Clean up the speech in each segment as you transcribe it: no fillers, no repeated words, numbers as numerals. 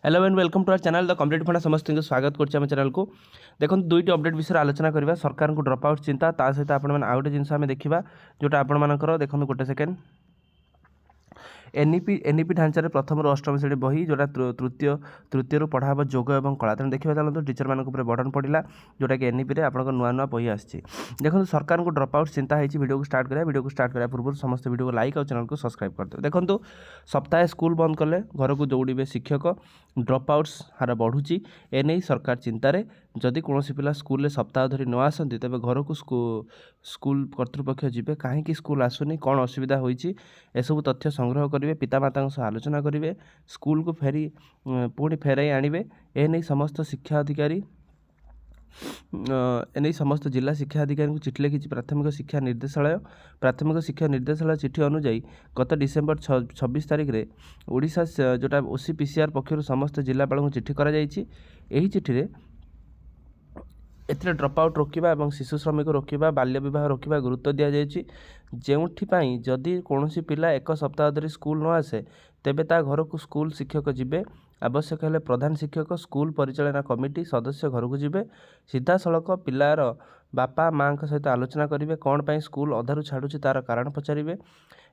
Hello and welcome to our channel the complete फंडा समस्त स्वागत करम चैनल को। देखो दुईट अपडेट विषय आलोचना करवा सरकार को ड्रप आउट चिंता ता सहित आप आउ गए जिन देखा जोटा आपर देखो गोटे सेकेंड एनईपी ढांचार प्रथम अष्टम श्रेणी बही जोटा तृतीय पढ़ा हम योग और कला तेणु देखा चलते टीचर मान बर्डन पड़ा जोटा कि एनईपी आप नुआ नुआ बही आसी देखो सरकार को ड्रप आउट चिंता है वीडियो को स्टार्ट करा पूर्व समस्त वीडियो को लाइक और चैनल को सब्सक्राइब करदे। देखो सप्ताहे स्कूल बंद कले घर को दौड़े शिक्षक ड्रप आउट्स हार बढ़ुची एने सरकार चिंतार जदि कौन पिला स्कूल सप्ताह धरी न आसती तेज घर को स्कूल कर्तृपक्ष जी कहीं स्कूल आसुनी कौन असुविधा होती एसबू तथ्य संग्रह करेंगे पितामाता सह आलोचना करेंगे स्कूल को फेरी पुणी फेराई आणवे एने समस्त शिक्षा अधिकारी एने समस्त जिला शिक्षा अधिकारी को चिठी लिखी प्राथमिक शिक्षा निर्देशालय चिठी अनुଯାयी गत डिसेम्बर 26 तारिख में ओडिशा जोटा ओसी पीसीआर पक्षर समस्त जिलापाल को चिठी करा चिठी एथिरे ड्रप आउट रोकवा और शिशु श्रमिक रोकवा बाल्य विवाह रोकवा गुरुत्व दि जाएगी जोपाई जदि कौन पिला एक सप्ताह धरी स्कूल न आसे तेबे ता घर को स्कूल शिक्षक जीवे आवश्यक हेले प्रधान शिक्षक स्कूल परिचालना कमिटी सदस्य घर को जीवे सीधा सड़क पिलार बापा माँ सहित आलोचना करेंगे कौन पाई स्कूल अधारू छाड़ुची तार कारण पचारे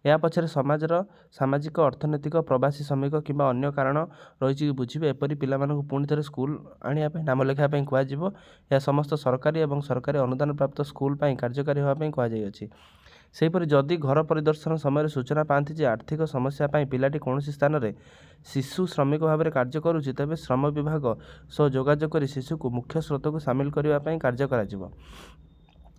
या पछरे समाजर सामाजिक अर्थनैतिक प्रवासी श्रमिक किंबा अन्य कारण रही बुझे एपरी पिला पुणी थे स्कूल आने नाम लेखापी कह समस्त सरकारी और सरकारी अनुदान प्राप्त स्कूल कार्यकारी होगापी कहुई सेहीपरि जदि घर परिदर्शन समय सूचना पाती आर्थिक समस्या पिलाटी कौन स्थान में शिशु श्रमिक भाव में कार्य करुच्ची तेज श्रम विभाग सह जोगाजोग कर शिशु को मुख्य स्रोत को सामिल करने कार्य कर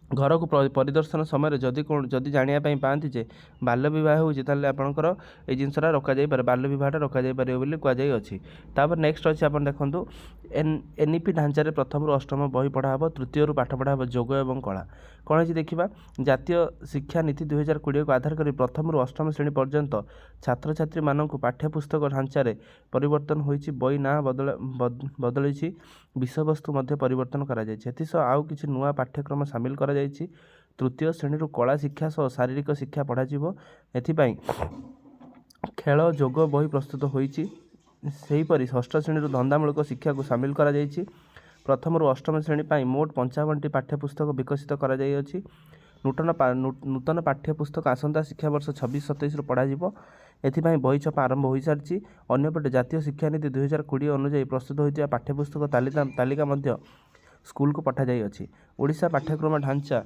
घर को परिदर्शन समय जदि जानापी पाती जे बाल्य बह होपणकर ये जिनसा रखा बाल्य बहटा रखा कहुई तापर नेक्स्ट अच्छी आप देखूँ एनईपी ढांचार प्रथम अष्टम बही पढ़ा हम तृतीय पाठ पढ़ा हम योग और कला कौन है देखा जातीय शिक्षा नीति 2020 को आधार कर प्रथम अष्टम श्रेणी पर्यंत छात्र छात्री मानक पाठ्यपुस्तक ढांचार परिवर्तन होती बही ना बदल विषय वस्तु परिवर्तन कर आउ कि नुआ पाठ्यक्रम सामिल कर तृतीय श्रेणी कला शिक्षा सह शारीरिक शिक्षा पढ़ा एथिपाई खेल योग बही प्रस्तुत होती षष्ठ श्रेणी धंदामूलक शिक्षा को सामिल कर प्रथम अष्टम श्रेणी मोट 55टी पाठ्यपुस्तक विकसित कर नूतन पाठ्यपुस्तक आसंता शिक्षा वर्ष 26-27 पढ़ा एथिपाई बही छपा आरंभ हो सारी अन्यपटे जातीय शिक्षा नीति 2020 अनुଯାयी प्रस्तुत होता पाठ्यपुस्तक तालिका स्कूल को पठाई ओडिशा पाठ्यक्रम ढांचा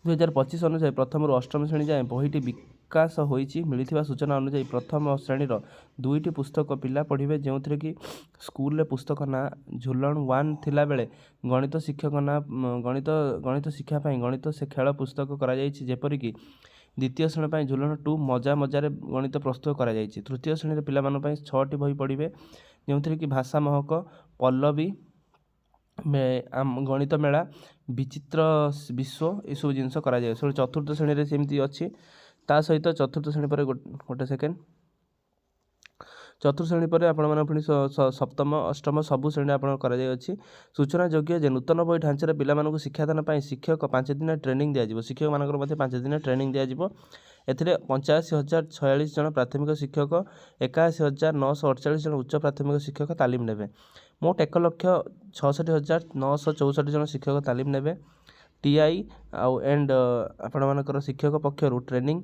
2025 अनुसार प्रथम अष्टम श्रेणी जाए बहीटी विकास होती मिलता सूचना अनुसार प्रथम श्रेणी 2टी पुस्तक पिला पढ़े जो थे कि स्कूल रे पुस्तक ना झुलन 1 थिला बेले गणित शिक्षक ना गणित शिक्षापी गणित से खेल पुस्तक करापरिक द्वितीय श्रेणी झुलन 2 मजा मजार गणित प्रस्तुत कर तृतीय श्रेणी पिला 6टी बही पढ़े जो थे कि भाषा महक पल्लवी गणित मेला विचित्र विश्व ये सब जिनस कराए चतुर्थ श्रेणी में सेमती अच्छी ता सहित चतुर्थ श्रेणी पर गोटे सेकेंड चतुर्थ श्रेणी पर आपण सप्तम अष्टम सबु श्रेणी कर सूचना योग्य जे नूतन बही ढांचार पिला शिक्षादान शिक्षक 5 दिन ट्रेनिंग दिज्व शिक्षक मान 5 दिन ट्रेनिंग दिज्व एथिरे 85,046 जन प्राथमिक शिक्षक 81,948 जन उच्च प्राथमिक शिक्षक तालीम नेबे मोट 1,66,964 जन शिक्षक तालीम नेबे टीआई आउ एंड आपण शिक्षक पक्षर ट्रेनिंग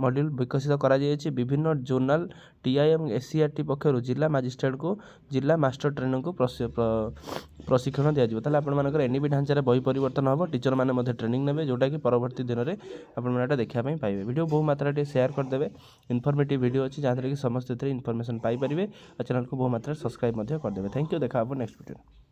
मॉड्यूल विकसित करा विभिन्न जोनाल टीआई और एससीआरटी पक्षर जिला मजिस्ट्रेट को जिला मास्टर ट्रेनर को प्रशिक्षण दिज्व ताले आपर एनईपी ढांचार बही परिवर्तन हम टीचर मैंने ट्रेनिंग नेबे जोटा कि परवर्ती दिन में आपटा देखापी पाइबे वीडियो बहु मात्रा शेयर करदे इनफॉर्मेटिव वीडियो अच्छी जहाँ कि समस्त इनफॉर्मेशन पाइपर और चैनल को बहु मात्रा सब्सक्राइब करदे। थैंक यू देखा नेक्स्ट वीडियो।